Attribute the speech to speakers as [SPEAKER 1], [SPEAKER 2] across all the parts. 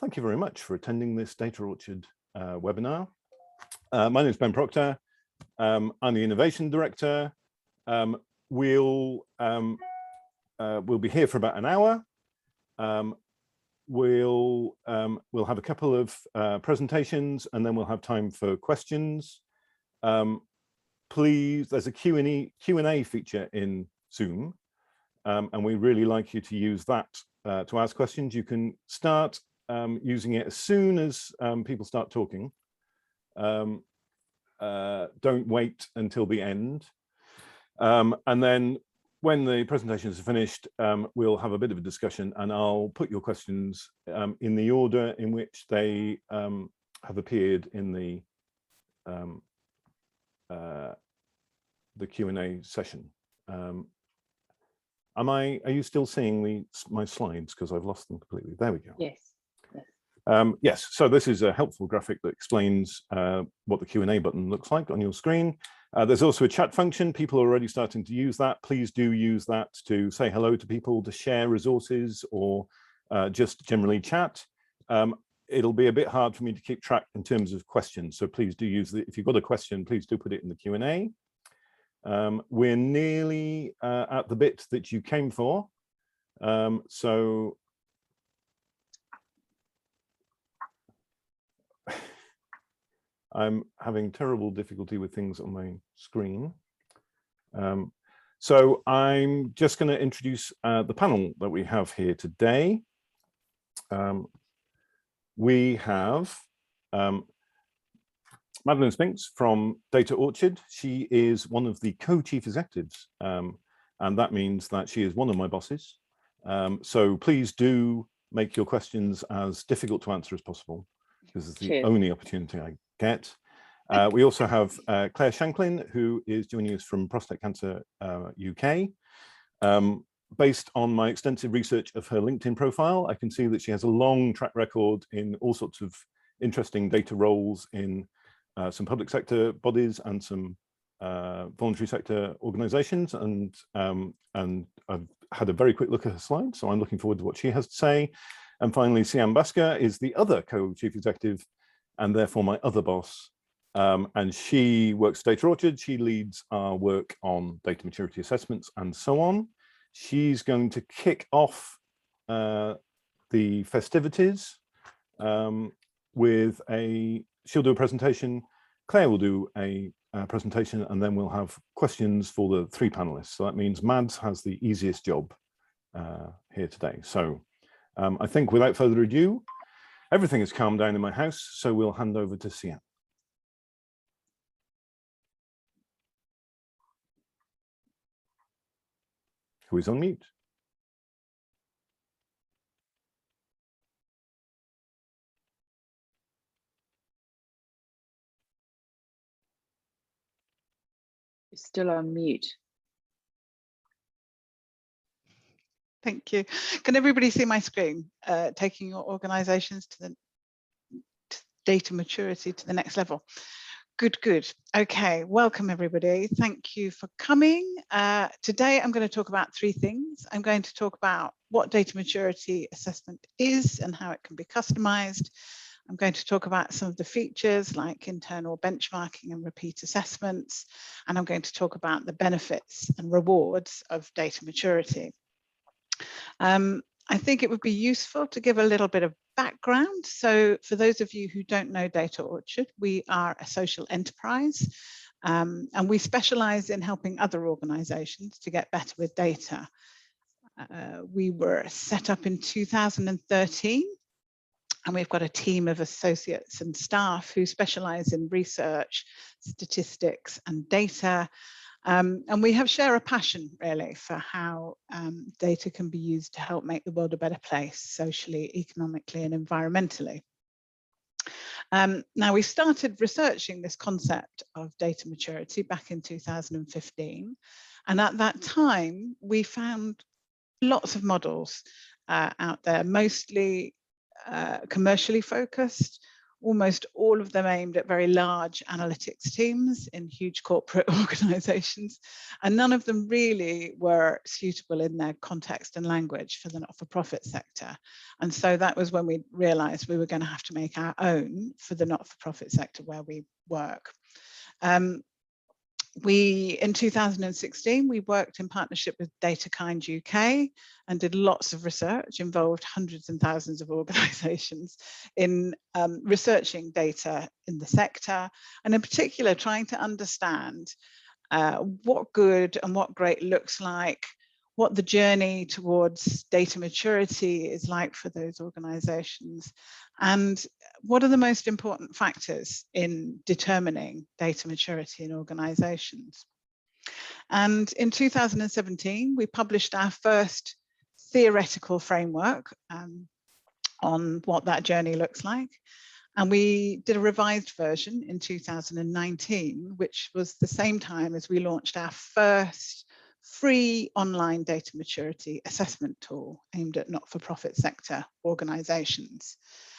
[SPEAKER 1] Thank you very much for attending this Data Orchard webinar. My name is Ben Proctor. I'm the Innovation Director. We'll be here for about an hour. We'll have a couple of presentations and then we'll have time for questions. Please, there's a Q&A feature in Zoom, and we really like you to use that to ask questions. You can start using it as soon as people start talking. Don't wait until the end. And then when the presentations are finished, we'll have a bit of a discussion and I'll put your questions in the order in which they have appeared in the Q&A session. Are you still seeing my slides? Because I've lost them completely. There we go.
[SPEAKER 2] Yes.
[SPEAKER 1] Yes, so this is a helpful graphic that explains what the Q&A button looks like on your screen. There's also a chat function. People are already starting to use that. Please do use that to say hello to people, to share resources, or just generally chat. It'll be a bit hard for me to keep track in terms of questions, so please do use it. If you've got a question, please do put it in the Q&A. We're nearly at the bit that you came for. So I'm having terrible difficulty with things on my screen. So I'm just going to introduce the panel that we have here today. We have Madeleine Spinks from Data Orchard. She is one of the co-chief executives, and that means that she is one of my bosses. So please do make your questions as difficult to answer as possible, because it's the only opportunity I get. We also have Claire Shanklin, who is joining us from Prostate Cancer UK. Based on my extensive research of her LinkedIn profile, I can see that she has a long track record in all sorts of interesting data roles in some public sector bodies and some voluntary sector organizations. And I've had a very quick look at her slides, so I'm looking forward to what she has to say. And finally, Siam Bhaskar is the other co-chief executive and therefore my other boss. And she works at Data Orchard. She leads our work on data maturity assessments and so on. She's going to kick off the festivities with she'll do a presentation. Claire will do a presentation, and then we'll have questions for the three panelists. So that means Mads has the easiest job here today. So I think without further ado, everything has calmed down in my house, so we'll hand over to Siam. Who is on mute.
[SPEAKER 2] You're still on mute.
[SPEAKER 3] Thank you. Can everybody see my screen? Taking your organizations to the data maturity to the next level. Good. Okay, welcome everybody. Thank you for coming. Today I'm going to talk about three things. I'm going to talk about what data maturity assessment is and how it can be customized. I'm going to talk about some of the features like internal benchmarking and repeat assessments. And I'm going to talk about the benefits and rewards of data maturity. I think it would be useful to give a little bit of background. So for those of you who don't know Data Orchard, we are a social enterprise, and we specialize in helping other organizations to get better with data. We were set up in 2013, and we've got a team of associates and staff who specialize in research, statistics, and data. And we share a passion really for how data can be used to help make the world a better place, socially, economically, and environmentally. Now we started researching this concept of data maturity back in 2015. And at that time, we found lots of models out there, mostly commercially focused, almost all of them aimed at very large analytics teams in huge corporate organizations, and none of them really were suitable in their context and language for the not-for-profit sector. And so that was when we realized we were going to have to make our own for the not-for-profit sector where we work. In 2016, we worked in partnership with Data Orchard UK and did lots of research, involved hundreds and thousands of organisations in researching data in the sector, and in particular trying to understand what good and what great looks like, what the journey towards data maturity is like for those organisations, and what are the most important factors in determining data maturity in organisations. And in 2017, we published our first theoretical framework on what that journey looks like. And we did a revised version in 2019, which was the same time as we launched our first free online data maturity assessment tool aimed at not-for-profit sector organisations.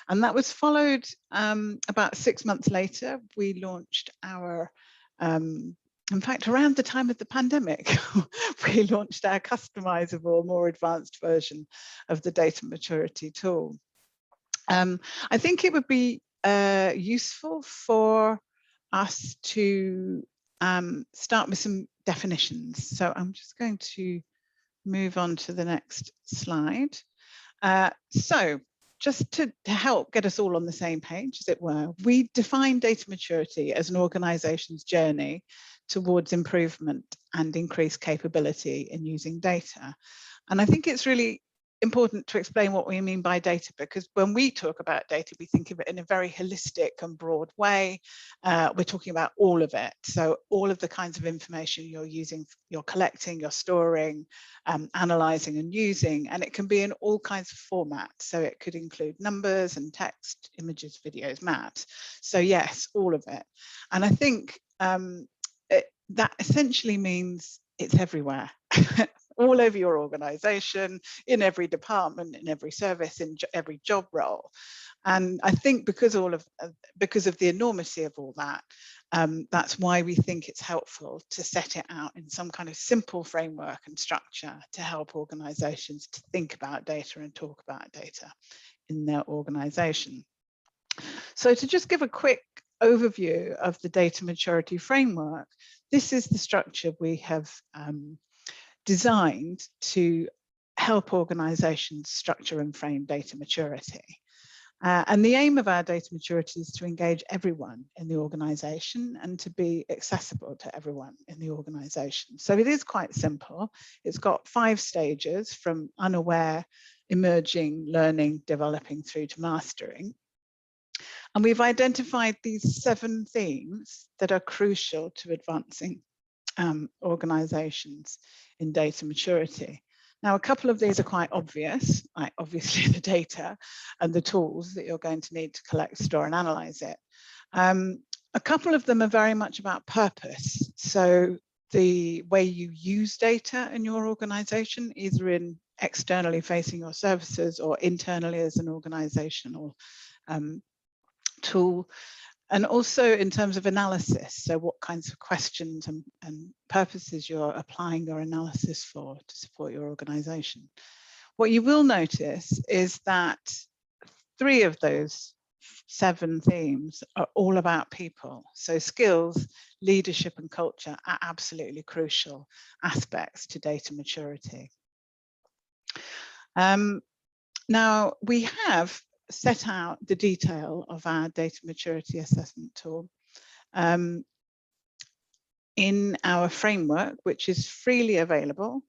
[SPEAKER 3] And that was followed about 6 months later. We launched our, in fact, around the time of the pandemic, we launched our customizable, more advanced version of the data maturity tool. I think it would be useful for us to start with some definitions. So I'm just going to move on to the next slide. So just to help get us all on the same page, as it were, we define data maturity as an organization's journey towards improvement and increased capability in using data. And I think it's really important to explain what we mean by data, because when we talk about data, we think of it in a very holistic and broad way. We're talking about all of it. So all of the kinds of information you're using, you're collecting, you're storing, analyzing and using, and it can be in all kinds of formats. So it could include numbers and text, images, videos, maps. So yes, all of it. And I think that essentially means it's everywhere. All over your organization, in every department, in every service, in every job role. And I think because of the enormity of all that, that's why we think it's helpful to set it out in some kind of simple framework and structure to help organizations to think about data and talk about data in their organization. So to just give a quick overview of the data maturity framework, this is the structure we have designed to help organizations structure and frame data maturity. And the aim of our data maturity is to engage everyone in the organization and to be accessible to everyone in the organization. So it is quite simple. It's got 5 stages, from unaware, emerging, learning, developing through to mastering. And we've identified these 7 themes that are crucial to advancing organizations in data maturity. Now, a couple of these are quite obvious, like obviously the data and the tools that you're going to need to collect, store and analyze it. A couple of them are very much about purpose. So the way you use data in your organization, either in externally facing your services or internally as an organizational tool. And also in terms of analysis, so what kinds of questions and purposes you're applying your analysis for to support your organization. What you will notice is that 3 of those 7 themes are all about people. So skills, leadership and culture are absolutely crucial aspects to data maturity. Now, we have set out the detail of our data maturity assessment tool in our framework, which is freely available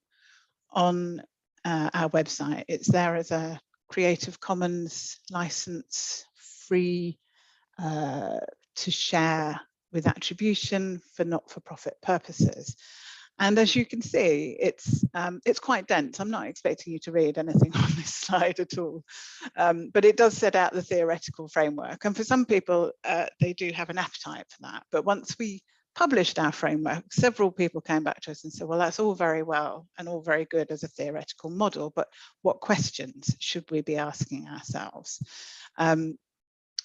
[SPEAKER 3] on our website. It's there as a Creative Commons license, free to share with attribution for not-for-profit purposes. And as you can see, it's quite dense. I'm not expecting you to read anything on this slide at all, but it does set out the theoretical framework. And for some people, they do have an appetite for that. But once we published our framework, several people came back to us and said, well, that's all very well and all very good as a theoretical model, but what questions should we be asking ourselves?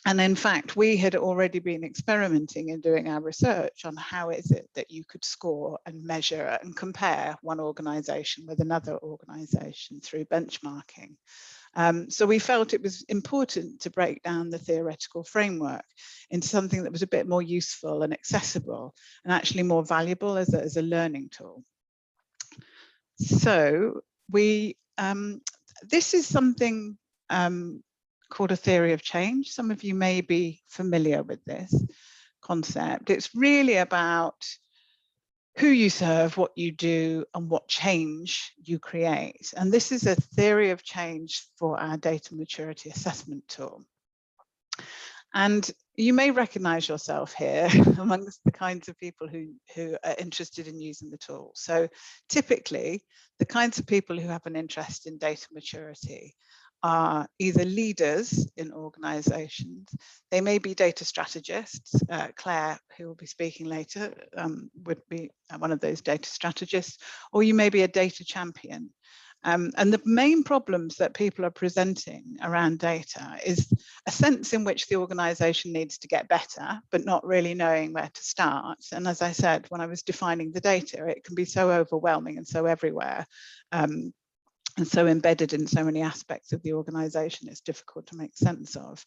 [SPEAKER 3] And in fact, we had already been experimenting and doing our research on how is it that you could score and measure and compare one organisation with another organisation through benchmarking. So we felt it was important to break down the theoretical framework into something that was a bit more useful and accessible and actually more valuable as a learning tool. So this is something called a theory of change. Some of you may be familiar with this concept. It's really about who you serve, what you do, and what change you create. And this is a theory of change for our data maturity assessment tool. And you may recognize yourself here amongst the kinds of people who are interested in using the tool. So typically, the kinds of people who have an interest in data maturity are either leaders in organizations, they may be data strategists. Claire, who will be speaking later, would be one of those data strategists, or you may be a data champion. And the main problems that people are presenting around data is a sense in which the organization needs to get better, but not really knowing where to start. And as I said, when I was defining the data, it can be so overwhelming and so everywhere. And so embedded in so many aspects of the organization, it's difficult to make sense of.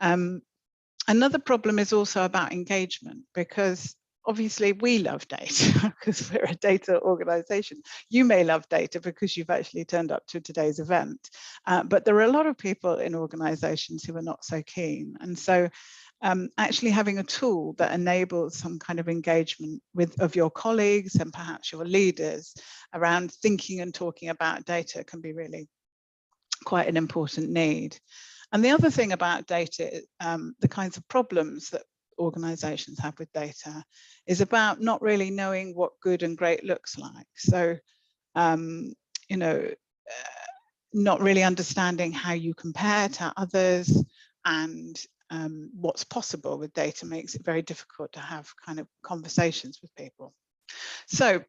[SPEAKER 3] Another problem is also about engagement, because obviously we love data because we're a data organization. You may love data because you've actually turned up to today's event, but there are a lot of people in organizations who are not so keen. And so actually having a tool that enables some kind of engagement of your colleagues and perhaps your leaders around thinking and talking about data can be really quite an important need. And the other thing about data, the kinds of problems that organizations have with data, is about not really knowing what good and great looks like. So, you know, not really understanding how you compare to others, and what's possible with data makes it very difficult to have kind of conversations with people. So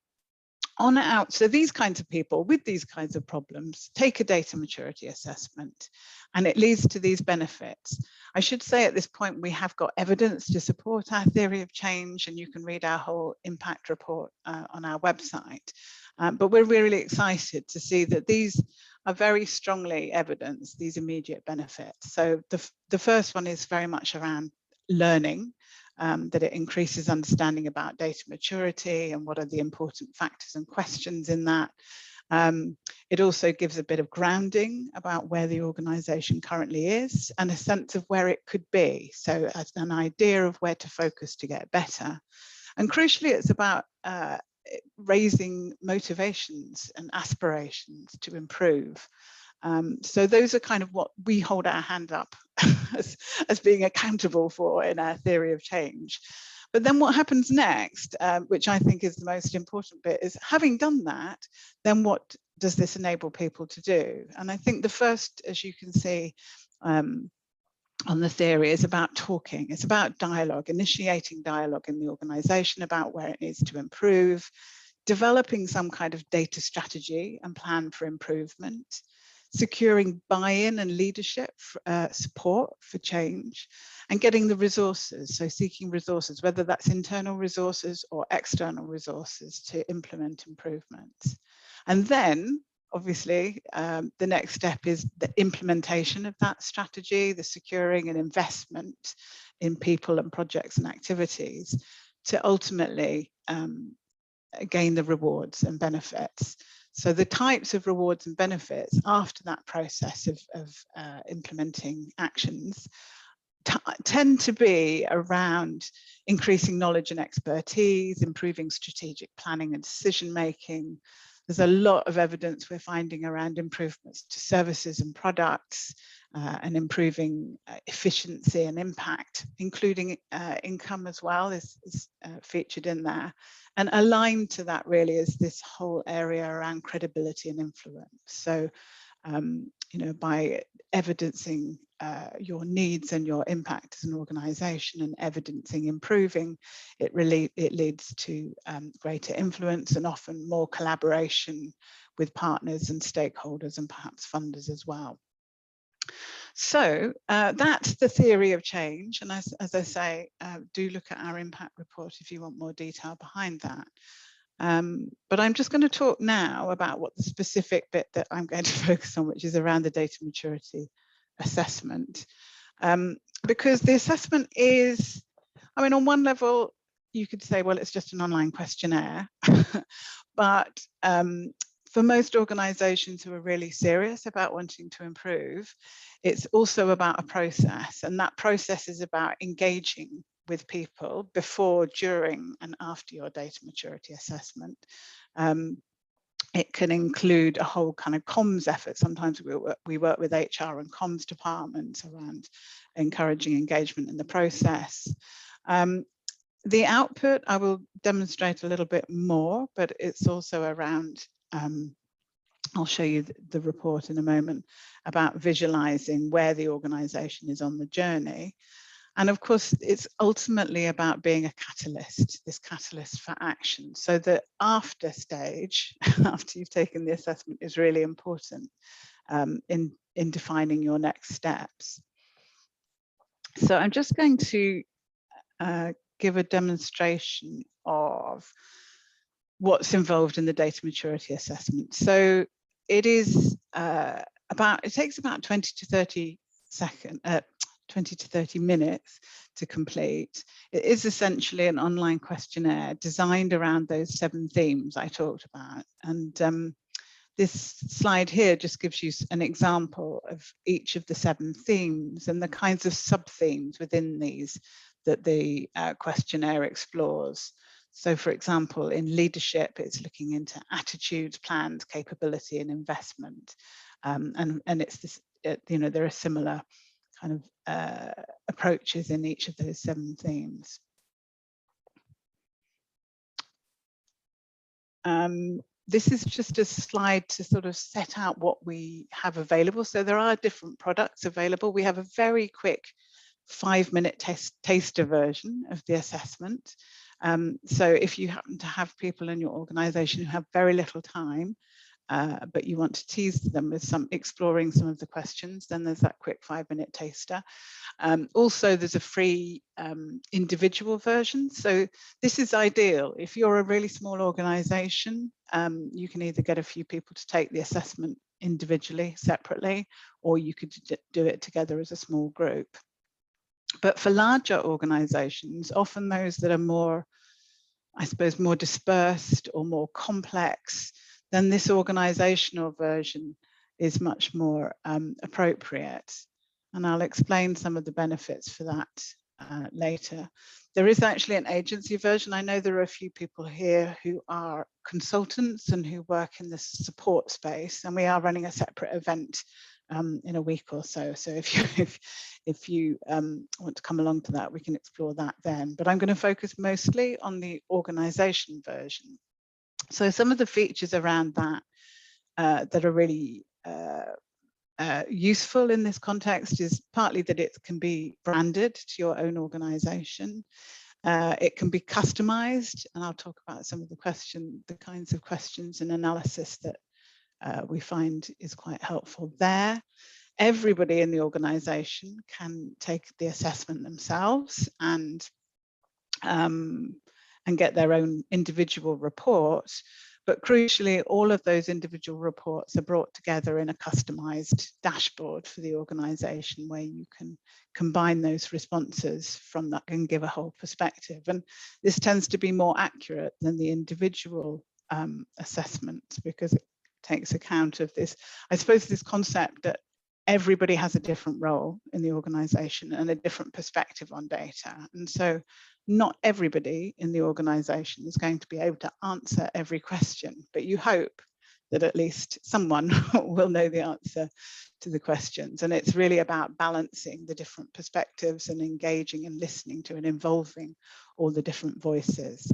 [SPEAKER 3] on out, so these kinds of people with these kinds of problems take a data maturity assessment, and it leads to these benefits. I should say at this point, we have got evidence to support our theory of change, and you can read our whole impact report on our website. But we're really excited to see that these are very strongly evidenced, these immediate benefits. So the first one is very much around learning, that it increases understanding about data maturity and what are the important factors and questions in that. It also gives a bit of grounding about where the organization currently is and a sense of where it could be. So as an idea of where to focus to get better. And crucially, it's about raising motivations and aspirations to improve. So those are kind of what we hold our hand up as being accountable for in our theory of change. But then what happens next, which I think is the most important bit, is having done that, then what does this enable people to do? And I think the first, as you can see on the theory, is about talking. It's about dialogue, initiating dialogue in the organization about where it needs to improve, developing some kind of data strategy and plan for improvement, securing buy-in and leadership support for change, and getting the resources, so seeking resources, whether that's internal resources or external resources to implement improvements. And then, obviously, the next step is the implementation of that strategy, the securing and investment in people and projects and activities to ultimately gain the rewards and benefits. So the types of rewards and benefits after that process of implementing actions tend to be around increasing knowledge and expertise, improving strategic planning and decision making. There's a lot of evidence we're finding around improvements to services and products, and improving efficiency and impact, including income as well is featured in there. And aligned to that really is this whole area around credibility and influence. So, you know, by evidencing your needs and your impact as an organization and evidencing improving, it leads to greater influence and often more collaboration with partners and stakeholders and perhaps funders as well. So that's the theory of change. And as I say, do look at our impact report if you want more detail behind that. But I'm just going to talk now about what the specific bit that I'm going to focus on, which is around the data maturity assessment. Because the assessment is, I mean, on one level, you could say, well, it's just an online questionnaire. But for most organizations who are really serious about wanting to improve, it's also about a process. And that process is about engaging with people before, during, and after your data maturity assessment. It can include a whole kind of comms effort. Sometimes we work with HR and comms departments around encouraging engagement in the process. The output, I will demonstrate a little bit more, but it's also around, I'll show you the report in a moment, about visualizing where the organization is on the journey. And of course, it's ultimately about being a catalyst, this catalyst for action. So the after stage, after you've taken the assessment, is really important in defining your next steps. So I'm just going to give a demonstration of what's involved in the data maturity assessment. So it is it takes about 20 to 30 minutes to complete. It is essentially an online questionnaire designed around those 7 themes I talked about. And this slide here just gives you an example of each of the 7 themes and the kinds of sub-themes within these that the questionnaire explores. So for example, in leadership, it's looking into attitudes, plans, capability, and investment. And it's this, there are similar kind of approaches in each of those 7 themes. This is just a slide to sort of set out what we have available. So there are different products available. We have a very quick 5-minute taster version of the assessment. So if you happen to have people in your organization who have very little time, but you want to tease them with exploring some of the questions, then there's that quick 5-minute taster. Also, there's a free individual version. So this is ideal. If you're a really small organization, you can either get a few people to take the assessment individually, separately, or you could do it together as a small group. But for larger organizations, often those that are more, I suppose, more dispersed or more complex, then this organizational version is much more appropriate. And I'll explain some of the benefits for that later. There is actually an agency version. I know there are a few people here who are consultants and who work in the support space, and we are running a separate event in a week or so. So if you want to come along to that, we can explore that then. But I'm going to focus mostly on the organization version. So some of the features around that that are really useful in this context is partly that it can be branded to your own organization. It can be customized, and I'll talk about some of the kinds of questions and analysis that we find is quite helpful there. Everybody in the organization can take the assessment themselves and get their own individual report. But crucially, all of those individual reports are brought together in a customized dashboard for the organization where you can combine those responses from that and give a whole perspective. And this tends to be more accurate than the individual assessments because it takes account of this, I suppose, this concept that everybody has a different role in the organization and a different perspective on data. And so not everybody in the organization is going to be able to answer every question, but you hope that at least someone will know the answer to the questions. And it's really about balancing the different perspectives and engaging and listening to and involving all the different voices.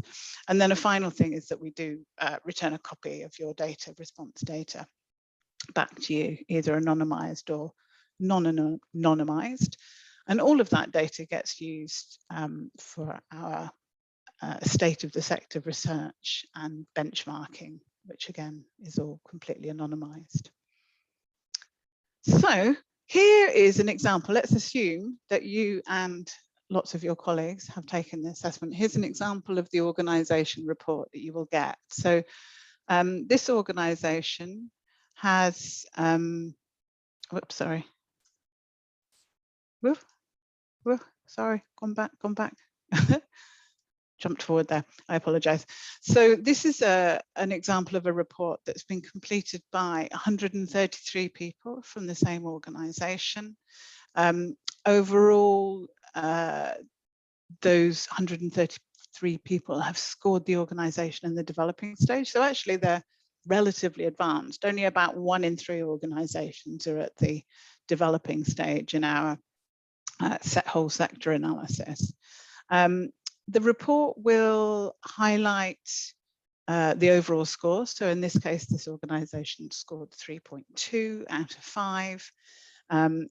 [SPEAKER 3] And then a final thing is that we do return a copy of your data, response data, back to you, either anonymized or non-anonymized. And all of that data gets used for our state of the sector research and benchmarking, which again is all completely anonymized. So Here is an example. Let's assume that you and lots of your colleagues have taken the assessment. Here's an example of the organisation report that you will get. So this organisation has, whoops, sorry. Sorry, gone back. Jumped forward there, I apologise. So this is an example of a report that's been completed by 133 people from the same organisation. Overall, those 133 people have scored the organisation in the developing stage. So actually they're relatively advanced. Only about 1 in 3 organisations are at the developing stage in our whole sector analysis. The report will highlight the overall score. So in this case, this organisation scored 3.2 out of 5.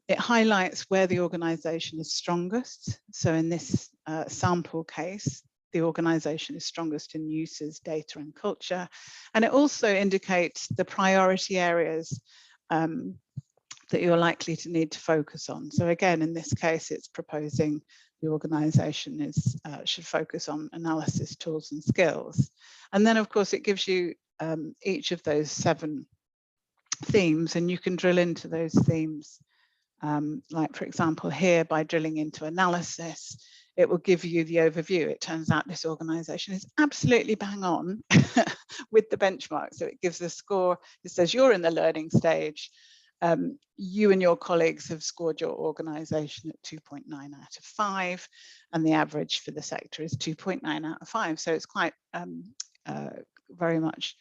[SPEAKER 3] It highlights where the organisation is strongest. So in this sample case, the organisation is strongest in users, data and culture. And it also indicates the priority areas that you're likely to need to focus on. So again, in this case, it's proposing the organisation should focus on analysis tools and skills. And then of course, it gives you each of those 7 themes, and you can drill into those themes. Like for example, here by drilling into analysis, it will give you the overview. It turns out this organisation is absolutely bang on with the benchmark. So it gives a score. It says you're in the learning stage. You and your colleagues have scored your organisation at 2.9 out of 5, and the average for the sector is 2.9 out of 5. So it's quite very much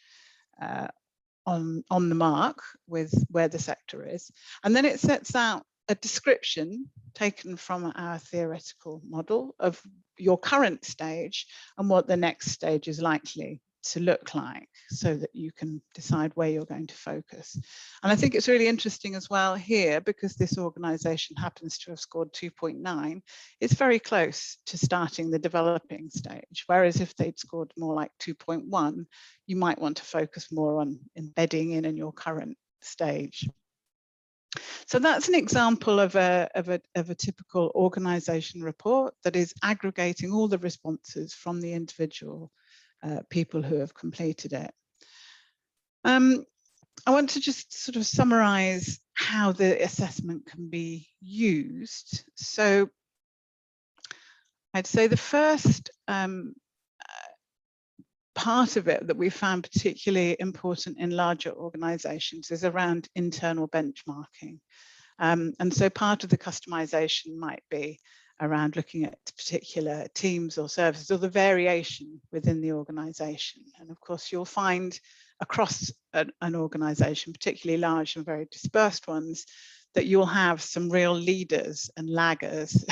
[SPEAKER 3] on the mark with where the sector is. And then it sets out a description taken from our theoretical model of your current stage and what the next stage is likely to look like, so that you can decide where you're going to focus. And I think it's really interesting as well here, because this organisation happens to have scored 2.9, it's very close to starting the developing stage. Whereas if they'd scored more like 2.1, you might want to focus more on embedding in your current stage. So that's an example of a typical organisation report that is aggregating all the responses from the individual people who have completed it. I want to just sort of summarise how the assessment can be used. So I'd say the first part of it that we found particularly important in larger organisations is around internal benchmarking. And so part of the customisation might be around looking at particular teams or services or the variation within the organisation. And of course, you'll find across an organisation, particularly large and very dispersed ones, that you'll have some real leaders and laggers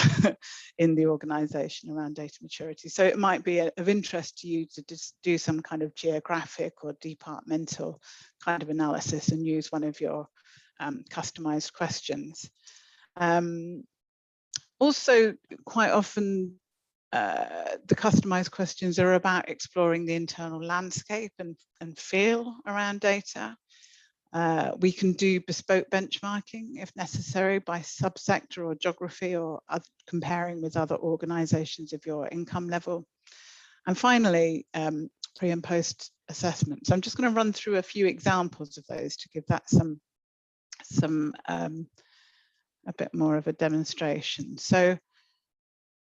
[SPEAKER 3] in the organisation around data maturity. So it might be of interest to you to just do some kind of geographic or departmental kind of analysis and use one of your customised questions. Also, quite often, the customised questions are about exploring the internal landscape and feel around data. We can do bespoke benchmarking if necessary by subsector or geography, or comparing with other organisations of your income level. And finally, pre and post assessment. So I'm just going to run through a few examples of those to give that a bit more of a demonstration. So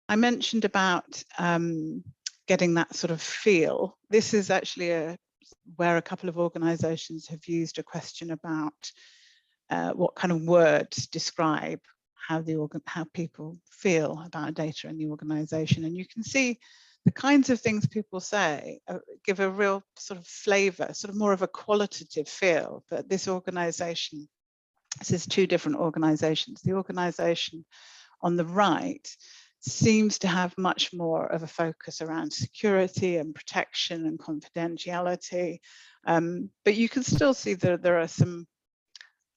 [SPEAKER 3] I mentioned about getting that sort of feel. This is actually where a couple of organisations have used a question about what kind of words describe how people feel about data in the organisation. And you can see the kinds of things people say give a real sort of flavour, sort of more of a qualitative feel. But this organisation, this is 2 different organisations. The organisation on the right seems to have much more of a focus around security and protection and confidentiality. But you can still see that there are some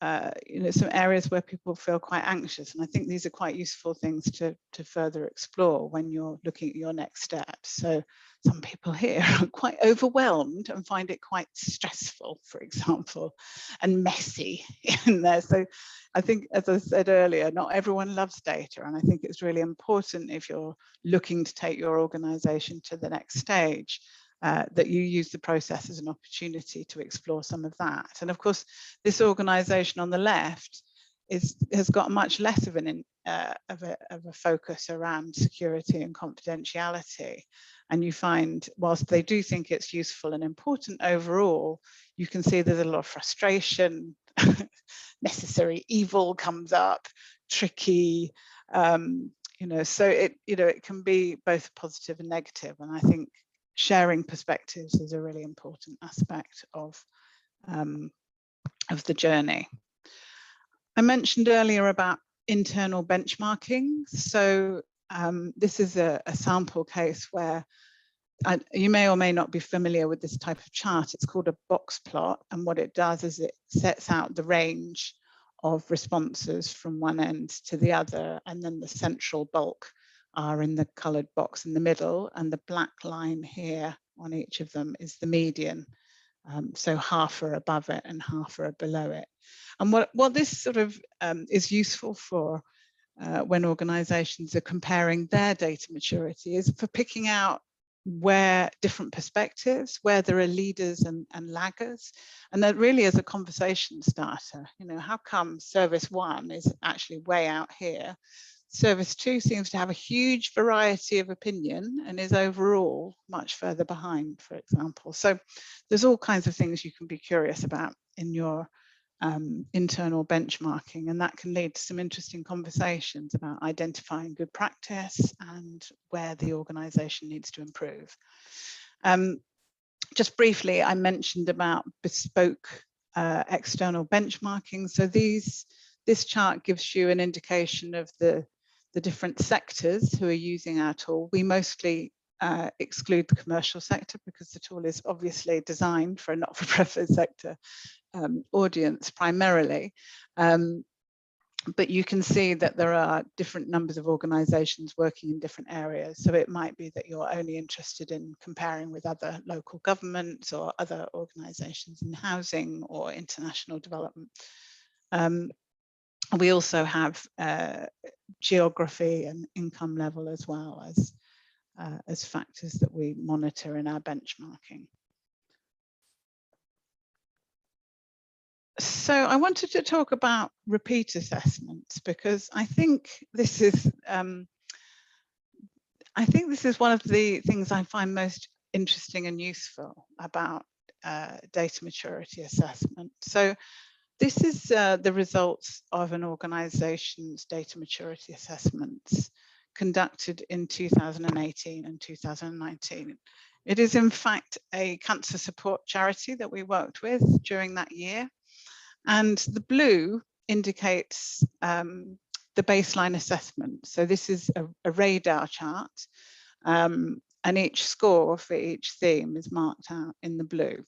[SPEAKER 3] some areas where people feel quite anxious, and I think these are quite useful things to further explore when you're looking at your next steps. So some people here are quite overwhelmed and find it quite stressful, for example, and messy in there. So I think, as I said earlier, not everyone loves data, and I think it's really important, if you're looking to take your organization to the next stage, that you use the process as an opportunity to explore some of that. And of course, this organisation on the left has got much less of a focus around security and confidentiality. And you find, whilst they do think it's useful and important overall, you can see there's a lot of frustration, necessary evil comes up, tricky, so it can be both positive and negative. And I think sharing perspectives is a really important aspect of the journey. I mentioned earlier about internal benchmarking. So this is a sample case where you may or may not be familiar with this type of chart. It's called a box plot, and what it does is it sets out the range of responses from one end to the other, and then the central bulk are in the coloured box in the middle, and the black line here on each of them is the median. So half are above it and half are below it. And what this sort of is useful for when organisations are comparing their data maturity is for picking out where different perspectives, where there are leaders and laggers, and that really is a conversation starter. How come service 1 is actually way out here? Service 2 seems to have a huge variety of opinion and is overall much further behind, for example. So there's all kinds of things you can be curious about in your internal benchmarking, and that can lead to some interesting conversations about identifying good practice and where the organisation needs to improve. Just briefly, I mentioned about bespoke external benchmarking. So this chart gives you an indication of the different sectors who are using our tool. We mostly exclude the commercial sector because the tool is obviously designed for a not-for-profit sector audience primarily. But you can see that there are different numbers of organisations working in different areas. So it might be that you're only interested in comparing with other local governments or other organisations in housing or international development. We also have geography and income level as well as factors that we monitor in our benchmarking. So I wanted to talk about repeat assessments because I think this is one of the things I find most interesting and useful about data maturity assessment. So this is the results of an organisation's data maturity assessments conducted in 2018 and 2019. It is in fact a cancer support charity that we worked with during that year. And the blue indicates the baseline assessment. So this is a radar chart, and each score for each theme is marked out in the blue.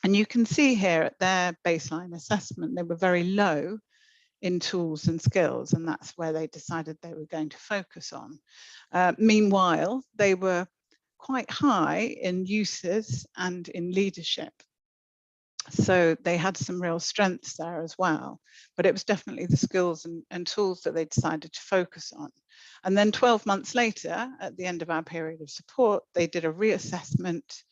[SPEAKER 3] And you can see here at their baseline assessment, they were very low in tools and skills, and that's where they decided they were going to focus on. Meanwhile, they were quite high in users and in leadership. So they had some real strengths there as well, but it was definitely the skills and tools that they decided to focus on. And then 12 months later, at the end of our period of support, they did a reassessment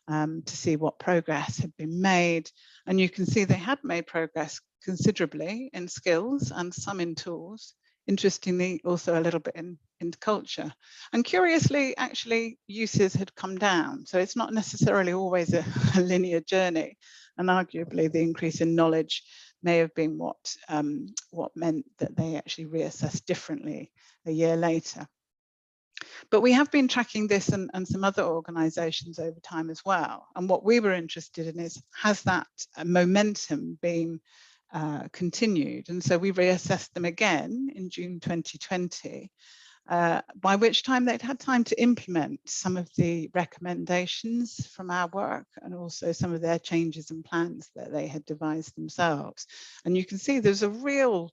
[SPEAKER 3] to see what progress had been made. And you can see they had made progress considerably in skills and some in tools. Interestingly, also a little bit in culture. And curiously, actually, uses had come down. So it's not necessarily always a linear journey. And arguably, the increase in knowledge may have been what meant that they actually reassessed differently a year later. But we have been tracking this and some other organisations over time as well. And what we were interested in is, has that momentum been continued? And so we reassessed them again in June 2020. by which time they'd had time to implement some of the recommendations from our work and also some of their changes and plans that they had devised themselves. And you can see there's a real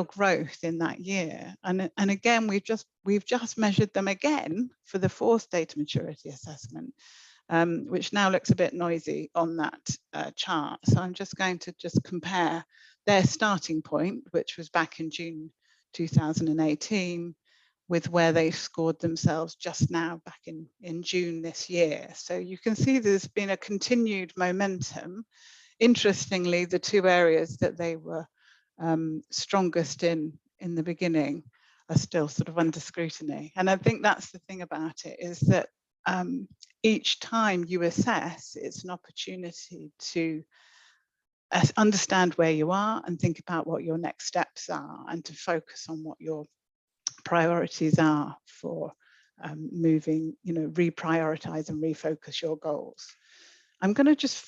[SPEAKER 3] growth in that year. And again, we've just measured them again for the 4th data maturity assessment, which now looks a bit noisy on that chart. So I'm just going to compare their starting point, which was back in June 2018, with where they scored themselves just now back in June this year. So you can see there's been a continued momentum. Interestingly, the 2 areas that they were strongest in the beginning are still sort of under scrutiny. And I think that's the thing about it, is that each time you assess, it's an opportunity to understand where you are and think about what your next steps are, and to focus on what your priorities are for moving, reprioritize and refocus your goals. I'm going to just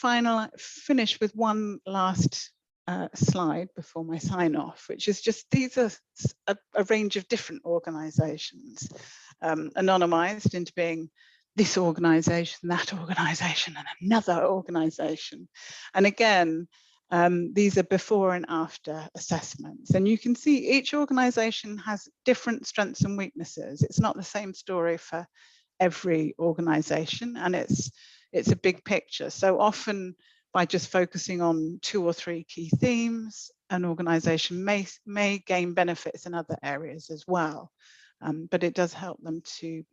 [SPEAKER 3] finish with one last slide before my sign off, which is just, these are a range of different organizations, anonymized into being this organization, that organization, and another organization. And again, these are before and after assessments. And you can see each organization has different strengths and weaknesses. It's not the same story for every organization, and it's a big picture. So often, by just focusing on 2 or 3 key themes, an organization may gain benefits in other areas as well. But it does help them to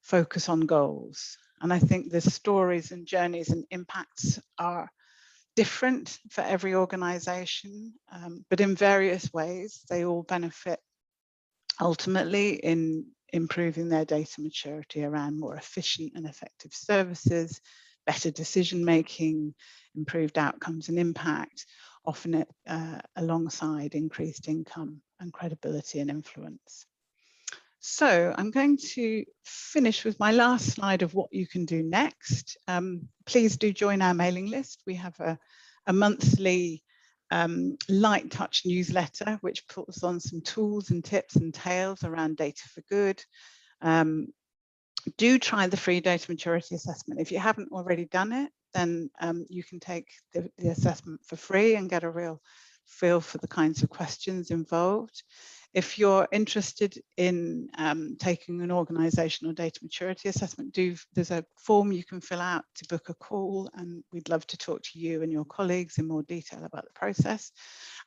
[SPEAKER 3] focus on goals. And I think the stories and journeys and impacts are different for every organization, but in various ways, they all benefit ultimately in improving their data maturity around more efficient and effective services, better decision making, improved outcomes and impact, often alongside increased income and credibility and influence. So I'm going to finish with my last slide of what you can do next. Please do join our mailing list. We have a monthly light touch newsletter, which puts on some tools and tips and tales around data for good. Do try the free data maturity assessment. If you haven't already done it, then you can take the assessment for free and get a real feel for the kinds of questions involved. If you're interested in taking an organizational data maturity assessment, there's a form you can fill out to book a call, and we'd love to talk to you and your colleagues in more detail about the process.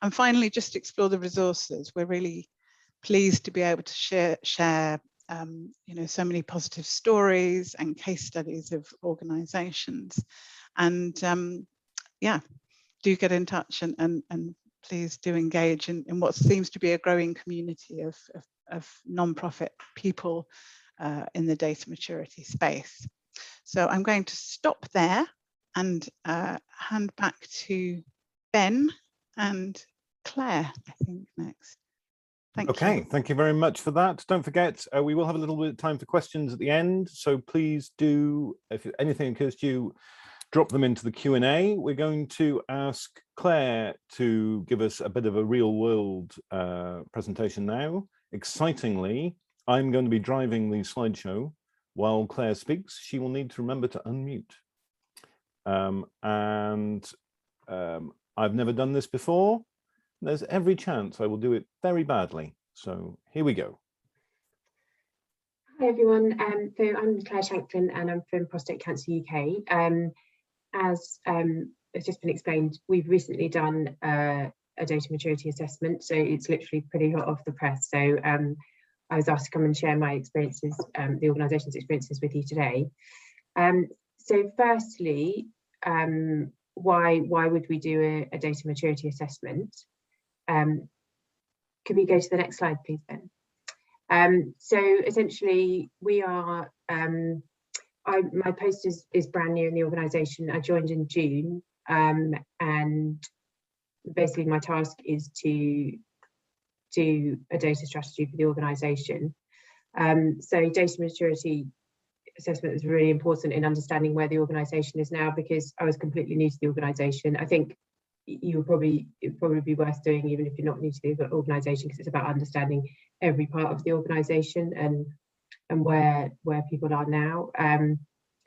[SPEAKER 3] And finally, just explore the resources. We're really pleased to be able to share so many positive stories and case studies of organizations. And yeah, do get in touch and please do engage in what seems to be a growing community of non-profit people in the data maturity space. So I'm going to stop there and hand back to Ben and Claire, I think, next. Thank you.
[SPEAKER 1] Okay, thank you very much for that. Don't forget, we will have a little bit of time for questions at the end. So please do, if anything occurs to you, drop them into the Q&A. We're going to ask Claire to give us a bit of a real world presentation now. Excitingly, I'm going to be driving the slideshow while Claire speaks. She will need to remember to unmute. I've never done this before. There's every chance I will do it very badly. So here we go.
[SPEAKER 4] Hi everyone, so I'm Claire Shanklin and I'm from Prostate Cancer UK. As has just been explained, we've recently done a data maturity assessment, so it's literally pretty hot off the press. So I was asked to come and share my experiences, the organisation's experiences with you today. So firstly, why would we do a data maturity assessment? Could we go to the next slide, please, Ben? So essentially, we are, my post is brand new in the organisation. I joined in June, and basically my task is to do a data strategy for the organisation. So data maturity assessment is really important in understanding where the organisation is now, because I was completely new to the organisation. I think it'd probably be worth doing even if you're not new to the organisation, because it's about understanding every part of the organisation and where people are now.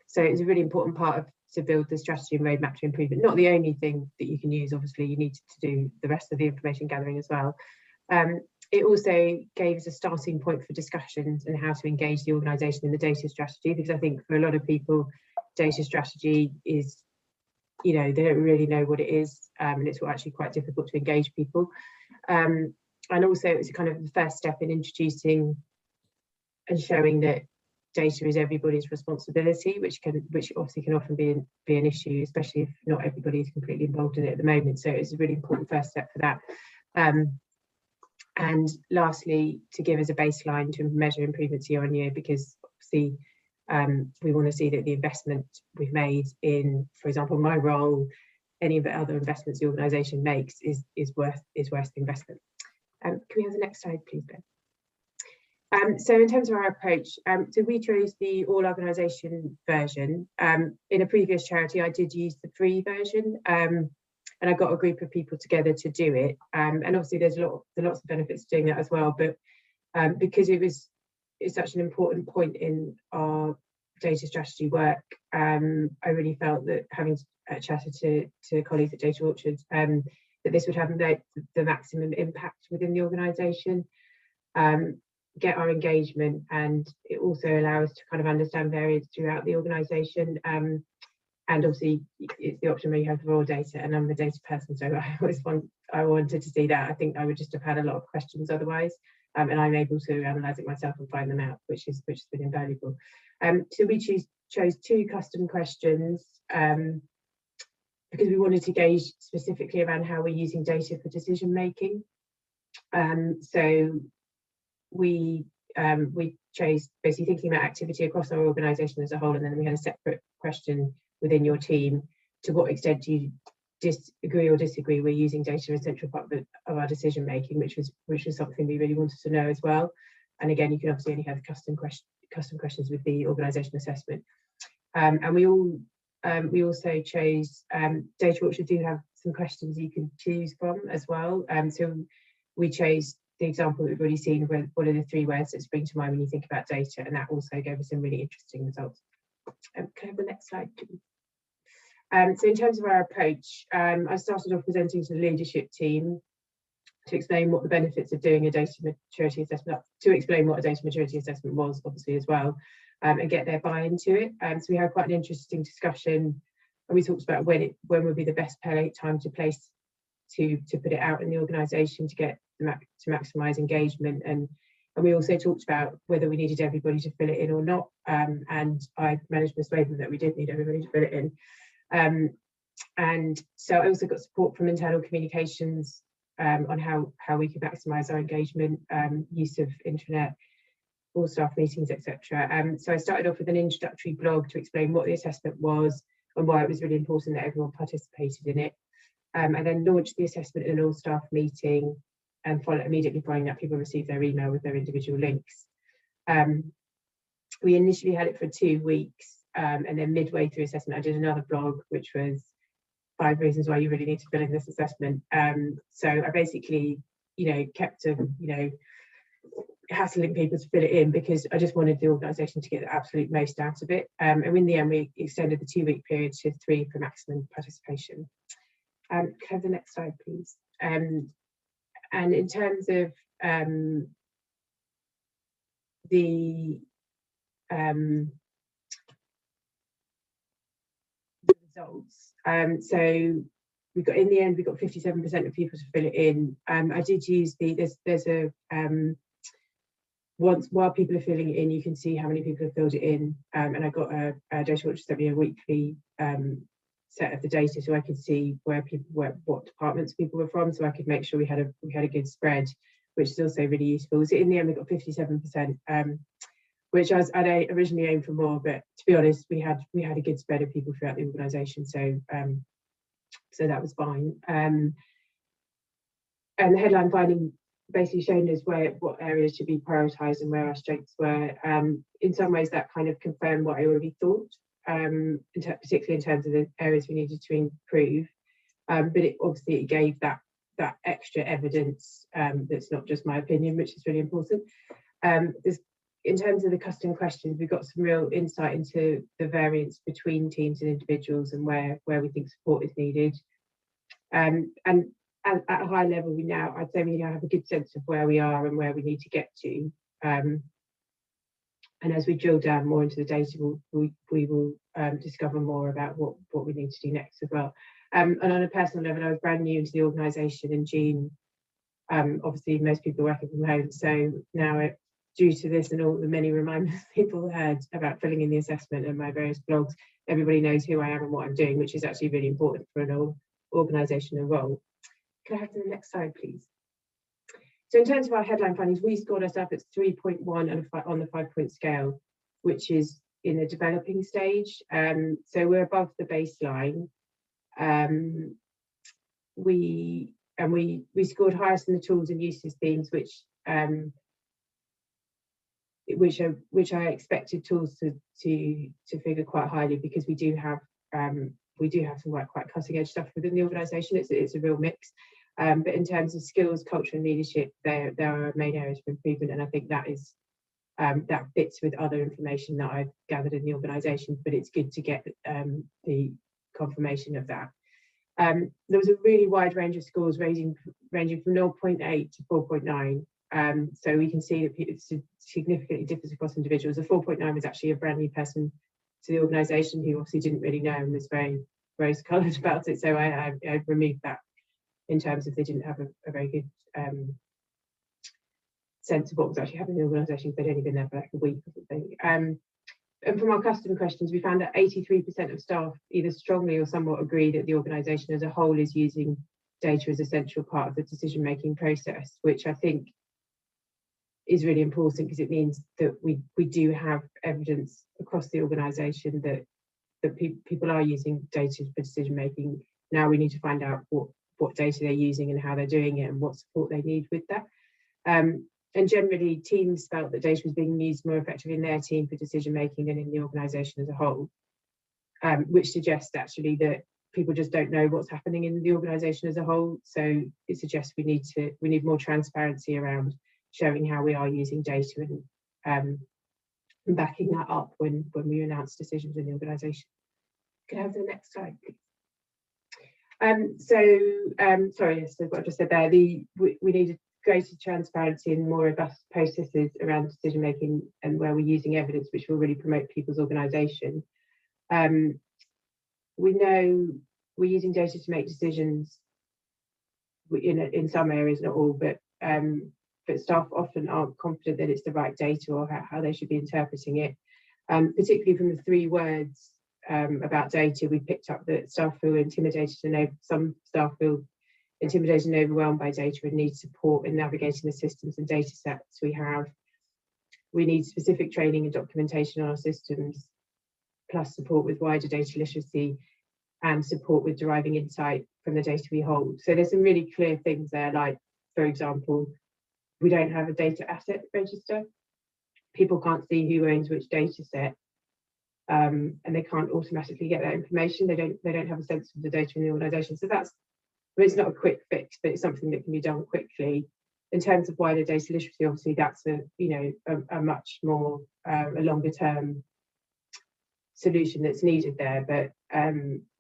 [SPEAKER 4] So it's a really important part to build the strategy and roadmap to improvement. Not the only thing that you can use, obviously you need to do the rest of the information gathering as well. It also gave us a starting point for discussions and how to engage the organisation in the data strategy, because I think for a lot of people, data strategy is, they don't really know what it is, and it's actually quite difficult to engage people. And also it's kind of the first step in introducing and showing that data is everybody's responsibility, which obviously can often be an issue, especially if not everybody is completely involved in it at the moment. So it's a really important first step for that. And lastly, to give us a baseline to measure improvements year on year, because obviously we want to see that the investment we've made in, for example, my role, any of the other investments the organisation makes is worth the investment. Can we have the next slide, please, Ben? So in terms of our approach, so we chose the all organisation version. In a previous charity, I did use the free version, and I got a group of people together to do it. And obviously there's lots of benefits to doing that as well, but because it's such an important point in our data strategy work, I really felt that having chatted to colleagues at Data Orchard, that this would have the maximum impact within the organisation, get our engagement, and it also allows us to kind of understand variants throughout the organisation. And obviously it's the option where you have raw data, and I'm a data person, so I wanted to see that. I think I would just have had a lot of questions otherwise, and I'm able to analyse it myself and find them out, which has been invaluable. So we chose 2 custom questions because we wanted to gauge specifically around how we're using data for decision making. So we chose basically thinking about activity across our organisation as a whole, and then we had a separate question within your team: to what extent do you agree or disagree we're using data as a central part of our decision making, which was something we really wanted to know as well. And again, you can obviously only have custom questions with the organisation assessment. And we also chose, Data Orchard do have some questions you can choose from as well. So we chose the example that we've already seen, where what are the 3 words that spring to mind when you think about data, and that also gave us some really interesting results. Can I have the next slide, please? So in terms of our approach, I started off presenting to the leadership team to explain what the benefits of doing a data maturity assessment, to explain what a data maturity assessment was, obviously, as well, and get their buy-in to it. So we had quite an interesting discussion, and we talked about when would be the best time to put it out in the organisation to maximise engagement, and we also talked about whether we needed everybody to fill it in or not, and I managed to persuade them that we did need everybody to fill it in. And so I also got support from internal communications on how we could maximise our engagement, use of intranet, all staff meetings, etc. So I started off with an introductory blog to explain what the assessment was and why it was really important that everyone participated in it, and then launched the assessment in an all staff meeting, and immediately following that, people received their email with their individual links. We initially had it for 2 weeks, and then midway through assessment, I did another blog, which was 5 reasons why you really need to fill in this assessment. So I basically, kept hassling people to fill it in, because I just wanted the organisation to get the absolute most out of it. And in the end, we extended the 2-week period to 3 for maximum participation. Can I have the next slide, please? And in terms of the results, so we got, in the end, we got 57% of people to fill it in. I did use there's a while people are filling it in, you can see how many people have filled it in, and I got a Data Orchard sent me a weekly set of the data, so I could see what departments people were from, so I could make sure we had a good spread, which is also really useful. So in the end, we got 57%, which I'd originally aimed for more, but to be honest, we had a good spread of people throughout the organisation, so that was fine. And the headline finding basically shown us what areas should be prioritised and where our strengths were. In some ways, that kind of confirmed what I already thought, particularly in terms of the areas we needed to improve. but it obviously gave that extra evidence that's not just my opinion, which is really important. In terms of the custom questions, we've got some real insight into the variance between teams and individuals and where we think support is needed. And at a high level, I'd say we now have a good sense of where we are and where we need to get to. And as we drill down more into the data, we will discover more about what we need to do next as well. And on a personal level, I was brand new into the organisation in June. Obviously, most people are working from home, so now due to this and all the many reminders people had about filling in the assessment and my various blogs, everybody knows who I am and what I'm doing, which is actually really important for an organisational role. Can I have the next slide, please? So in terms of our headline findings, we scored ourselves at 3.1 on the 5-point scale, which is in the developing stage. So we're above the baseline. We scored highest in the tools and uses themes, which I expected tools to figure quite highly, because we do have some quite cutting edge stuff within the organisation. It's a real mix. But in terms of skills, culture, and leadership, there are main areas for improvement, and I think that is that fits with other information that I've gathered in the organisation. But it's good to get the confirmation of that. There was a really wide range of scores ranging from 0.8 to 4.9. So we can see that it significantly differs across individuals. The 4.9 was actually a brand new person to the organisation who obviously didn't really know and was very rose-coloured about it. So I removed that in terms of they didn't have a very good sense of what was actually happening in the organisation. They'd only been there for like a week or something. And from our custom questions, we found that 83% of staff either strongly or somewhat agree that the organisation as a whole is using data as a central part of the decision-making process, which I think is really important, because it means that we do have evidence across the organisation that people are using data for decision-making. Now we need to find out what data they're using and how they're doing it and what support they need with that. And generally, teams felt that data was being used more effectively in their team for decision making than in the organisation as a whole, which suggests actually that people just don't know what's happening in the organisation as a whole. So it suggests we need more transparency around showing how we are using data and backing that up when we announce decisions in the organisation. Can I have the next slide, please? Sorry, yes, so what I just said there, we needed greater transparency and more robust processes around decision making and where we're using evidence which will really promote people's organisation. We know we're using data to make decisions in some areas, not all, but staff often aren't confident that it's the right data or how they should be interpreting it. Particularly from the 3 words about data, we picked up that staff feel intimidated and some staff feel intimidated and overwhelmed by data and need support in navigating the systems and data sets we have. We need specific training and documentation on our systems, plus support with wider data literacy and support with deriving insight from the data we hold. So there's some really clear things there, like, for example, we don't have a data asset register. People can't see who owns which data set, and they can't automatically get that information. They don't have a sense of the data in the organisation. So it's not a quick fix, but it's something that can be done quickly. In terms of wider data literacy, obviously that's a much more a longer term solution that's needed there, but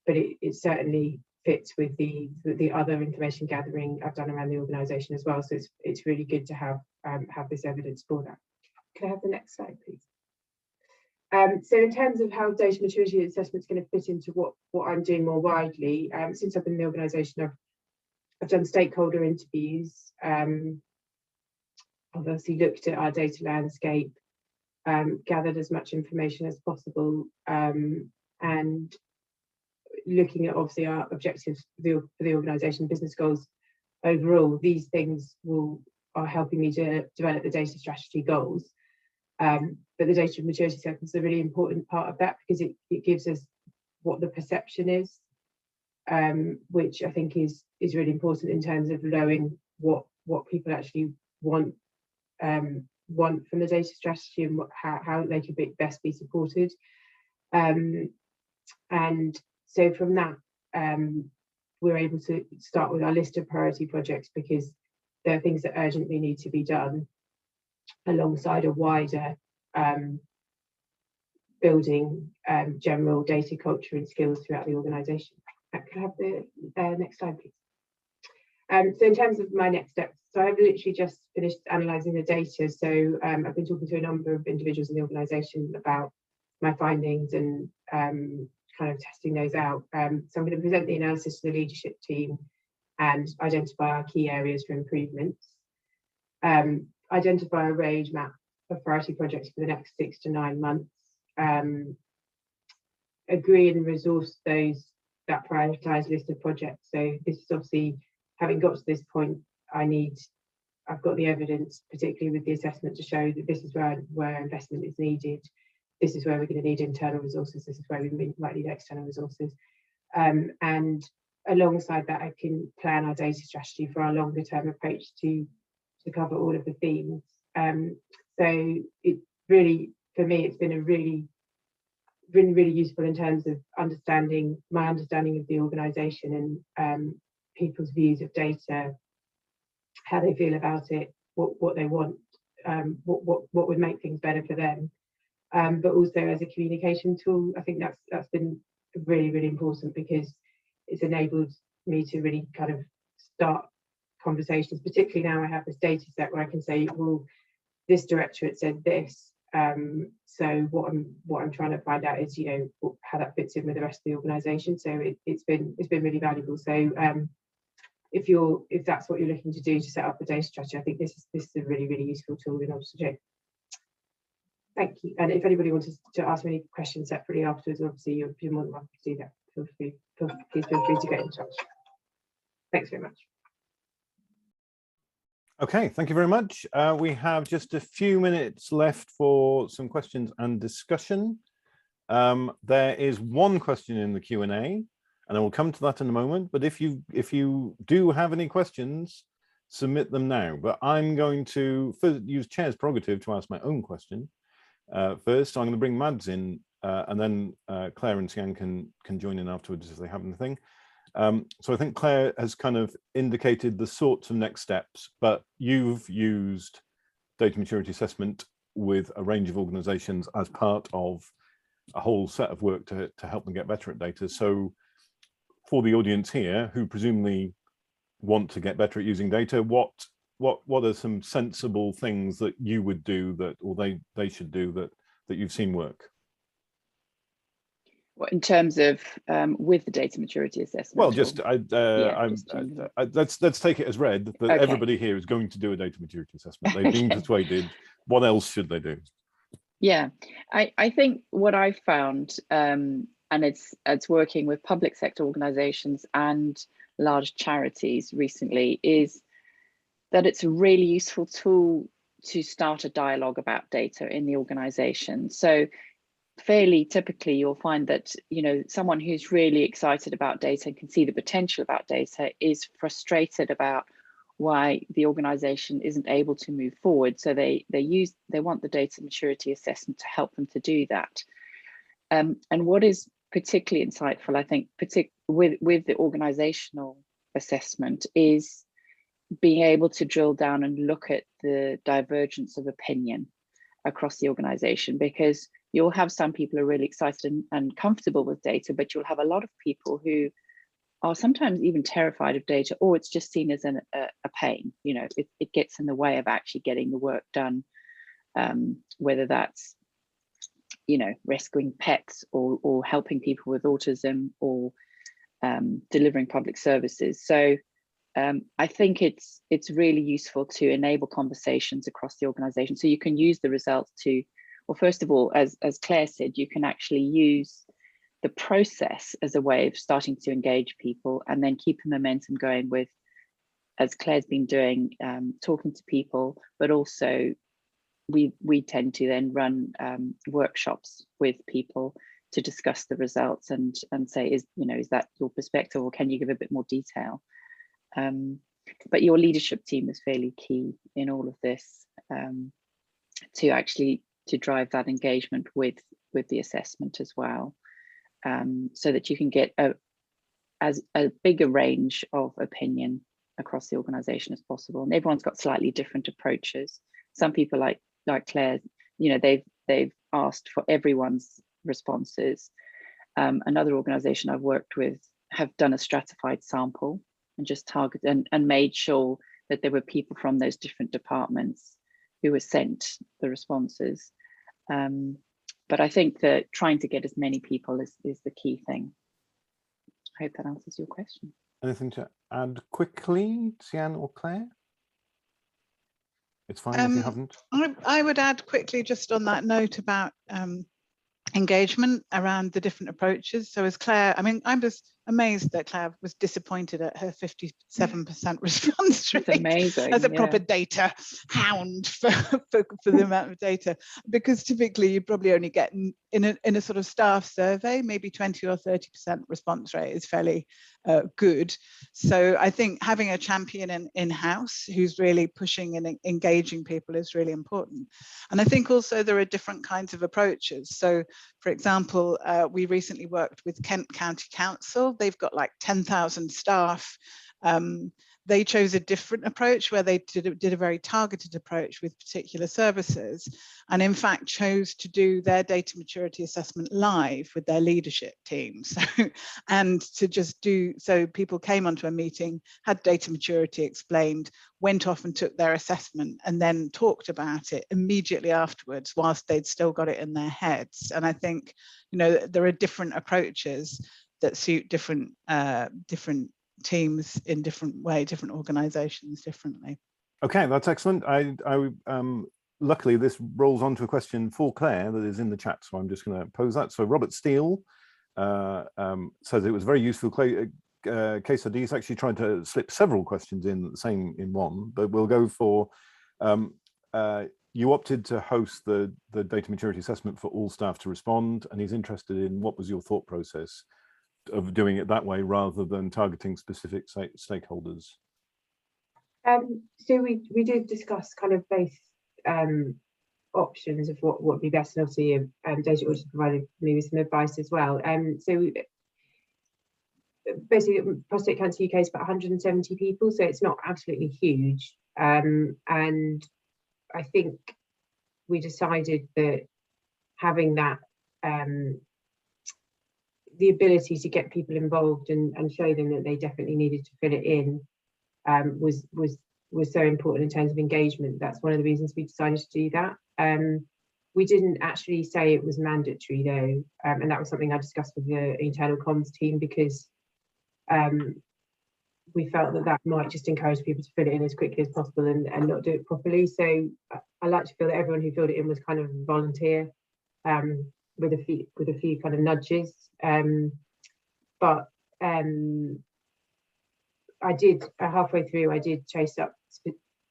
[SPEAKER 4] it certainly fits with the other information gathering I've done around the organisation as well. So it's really good to have this evidence for that. Can I have the next slide, please? So in terms of how data maturity assessment is going to fit into what I'm doing more widely, since I've been in the organisation, I've done stakeholder interviews. I've obviously looked at our data landscape, gathered as much information as possible, and looking at obviously our objectives for the organisation, business goals overall. These things are helping me to develop the data strategy goals. But the data maturity assessment is a really important part of that, because it gives us what the perception is, which I think is really important in terms of knowing what people actually want from the data strategy and how they could best be supported. And so from that, we're able to start with our list of priority projects because there are things that urgently need to be done alongside a wider building general data culture and skills throughout the organisation. Could I have the next slide, please? So in terms of my next steps, so I've literally just finished analysing the data. So I've been talking to a number of individuals in the organisation about my findings and kind of testing those out. So I'm going to present the analysis to the leadership team and identify our key areas for improvements. Identify a range map of priority projects for the next 6 to 9 months. Agree and resource that prioritised list of projects. So this is obviously, having got to this point, I've got the evidence, particularly with the assessment, to show that this is where investment is needed. This is where we're going to need internal resources. This is where we might need external resources. And alongside that, I can plan our data strategy for our longer term approach to cover all of the themes. So it really, for me, it's been really useful in terms of my understanding of the organisation and people's views of data, how they feel about it, what they want, what would make things better for them. But also as a communication tool, I think that's been really important because it's enabled me to really kind of start conversations, particularly now I have this data set where I can say, well, this directorate said this. So what I'm trying to find out is, how that fits in with the rest of the organisation. So it's been really valuable. So if that's what you're looking to do to set up a data strategy, I think this is a really useful tool in order to do. Thank you. And if anybody wants to ask me any questions separately afterwards, obviously you're more than welcome to do that. Please feel free to get in touch. Thanks very much.
[SPEAKER 1] Okay, thank you very much. We have just a few minutes left for some questions and discussion. There is one question in the Q&A, and I will come to that in a moment. But if you do have any questions, submit them now. But I'm going to first use Chair's prerogative to ask my own question. First, I'm going to bring Mads in, and then Claire and Sian can join in afterwards if they have anything. So I think Claire has kind of indicated the sorts of next steps, but you've used data maturity assessment with a range of organizations as part of a whole set of work to help them get better at data. So for the audience here, who presumably want to get better at using data, what are some sensible things that you would do or they should do that you've seen work?
[SPEAKER 2] Well, in terms of with the data maturity assessment?
[SPEAKER 1] Well, let's take it as read that
[SPEAKER 2] okay.
[SPEAKER 1] Everybody here is going to do a data maturity assessment. They've been persuaded. What else should they do?
[SPEAKER 2] Yeah, I think what I found, and it's working with public sector organisations and large charities recently, is that it's a really useful tool to start a dialogue about data in the organisation. So fairly typically you'll find that someone who's really excited about data and can see the potential about data is frustrated about why the organization isn't able to move forward. So they want the data maturity assessment to help them to do that. And what is particularly insightful, I think, with the organizational assessment, is being able to drill down and look at the divergence of opinion across the organization, because you'll have some people who are really excited and comfortable with data, but you'll have a lot of people who are sometimes even terrified of data, or it's just seen as a pain. It gets in the way of actually getting the work done, whether that's rescuing pets or helping people with autism or delivering public services. So I think it's really useful to enable conversations across the organization. So you can use the results to, well, first of all, as Claire said, you can actually use the process as a way of starting to engage people and then keep the momentum going with, as Claire's been doing, talking to people, but also we tend to then run workshops with people to discuss the results and say, is that your perspective, or can you give a bit more detail? But your leadership team is fairly key in all of this, to drive that engagement with the assessment as well, so that you can get as a bigger range of opinion across the organisation as possible. And everyone's got slightly different approaches. Some people like Claire, you know, they've asked for everyone's responses. Another organisation I've worked with have done a stratified sample and just targeted and made sure that there were people from those different departments who were sent the responses. But I think that trying to get as many people is the key thing. I hope that answers your question.
[SPEAKER 1] Anything to add quickly, Sian or Claire? It's fine if you haven't.
[SPEAKER 3] I would add quickly just on that note about engagement around the different approaches. So as Claire, I mean, I'm just amazed that Claire was disappointed at her 57% response rate.
[SPEAKER 2] It's amazing.
[SPEAKER 3] As a proper data hound for the amount of data, because typically you probably only get in a sort of staff survey, maybe 20 or 30% response rate is fairly good. So I think having a champion in-house who's really pushing and engaging people is really important. And I think also there are different kinds of approaches. So for example, we recently worked with Kent County Council. They've got like 10,000 staff. They chose a different approach where they did a very targeted approach with particular services, and in fact chose to do their data maturity assessment live with their leadership team. So, and to just do, so people came onto a meeting, had data maturity explained, went off and took their assessment, and then talked about it immediately afterwards whilst they'd still got it in their heads. And I think, you know, there are different approaches that suit different teams in different way, different organizations differently.
[SPEAKER 1] Okay, that's excellent. Luckily this rolls on to a question for Claire that is in the chat, so I'm just going to pose that. So Robert Steele says it was very useful case study. He's actually trying to slip several questions in the same in one, but we'll go for you opted to host the data maturity assessment for all staff to respond, and he's interested in what was your thought process of doing it that way rather than targeting specific stakeholders.
[SPEAKER 4] So we did discuss kind of both options of what would be best, and obviously Data Orchard provided me with some advice as well. So basically Prostate Cancer UK is about 170 people, so it's not absolutely huge, and I think we decided that having that the ability to get people involved and show them that they definitely needed to fill it in was so important in terms of engagement. That's one of the reasons we decided to do that. We didn't actually say it was mandatory though, and that was something I discussed with the internal comms team, because we felt that might just encourage people to fill it in as quickly as possible and not do it properly. So I like to feel that everyone who filled it in was kind of volunteer, with a few kind of nudges. But I did halfway through, I did chase up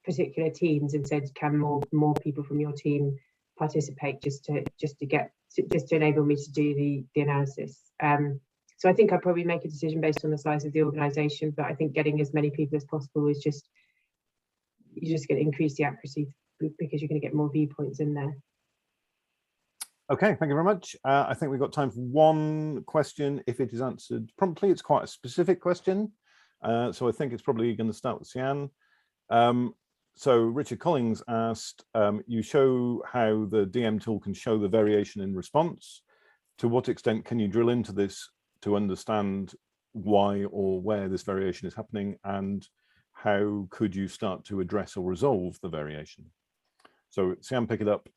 [SPEAKER 4] particular teams and said, can more people from your team participate, just to enable me to do the analysis. So I think I'd probably make a decision based on the size of the organisation, but I think getting as many people as possible is you're just going to increase the accuracy because you're going to get more viewpoints in there.
[SPEAKER 1] Okay, thank you very much. I think we've got time for one question. If it is answered promptly, it's quite a specific question. So I think it's probably going to start with Sian. So Richard Collins asked, you show how the DM tool can show the variation in response. To what extent can you drill into this to understand why or where this variation is happening, and how could you start to address or resolve the variation? So Sian, pick it up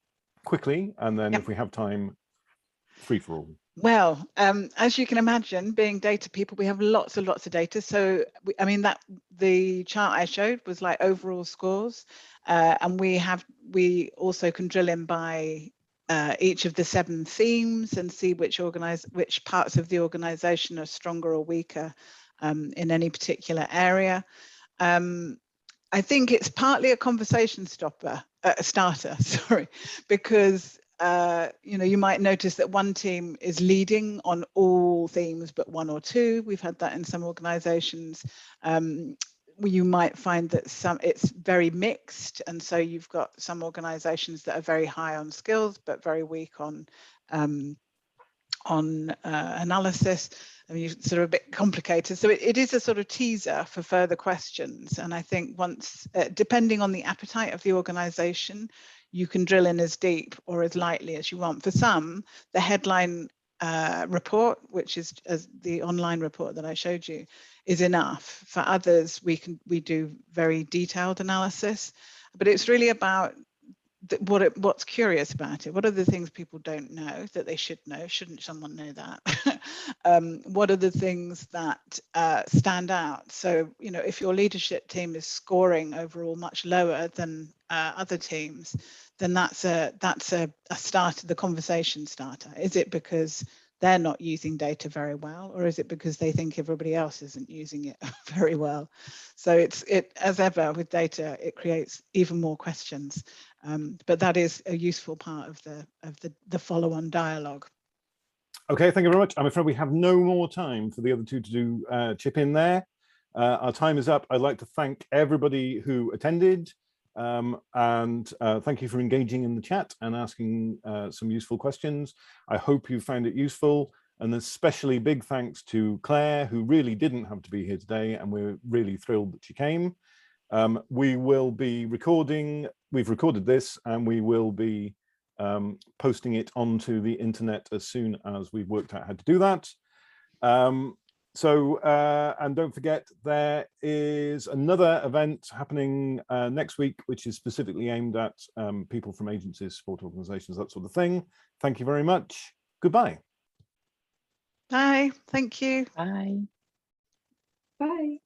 [SPEAKER 1] quickly, and then if we have time, free for all.
[SPEAKER 3] Well, as you can imagine, being data people, we have lots and lots of data. So I mean, that the chart I showed was like overall scores, and we also can drill in by each of the 7 themes and see which parts of the organization are stronger or weaker in any particular area. I think it's partly a conversation starter, sorry, because you know, you might notice that one team is leading on all themes but 1 or 2. We've had that in some organizations. You might find that it's very mixed, and so you've got some organizations that are very high on skills but very weak on analysis. I mean, it's sort of a bit complicated. So it is a sort of teaser for further questions. And I think once, depending on the appetite of the organisation, you can drill in as deep or as lightly as you want. For some, the headline report, which is as the online report that I showed you, is enough. For others, we do very detailed analysis, but it's really about what's curious about it. What are the things people don't know that they should know? Shouldn't someone know that? What are the things that stand out? So, you know, if your leadership team is scoring overall much lower than other teams, then that's a starter, the conversation starter. Is it because they're not using data very well, or is it because they think everybody else isn't using it very well? So it as ever with data, it creates even more questions. But that is a useful part of the follow-on dialogue.
[SPEAKER 1] Okay, thank you very much. I'm afraid we have no more time for the other two to do chip in there. Our time is up. I'd like to thank everybody who attended, and thank you for engaging in the chat and asking some useful questions. I hope you found it useful, and especially big thanks to Claire, who really didn't have to be here today, and we're really thrilled that she came. We will be recording, we've recorded this, and we will be posting it onto the internet as soon as we've worked out how to do that. And don't forget, there is another event happening next week, which is specifically aimed at people from agencies, support organizations, that sort of thing. Thank you very much. Goodbye.
[SPEAKER 3] Bye. Thank you.
[SPEAKER 2] Bye.
[SPEAKER 4] Bye.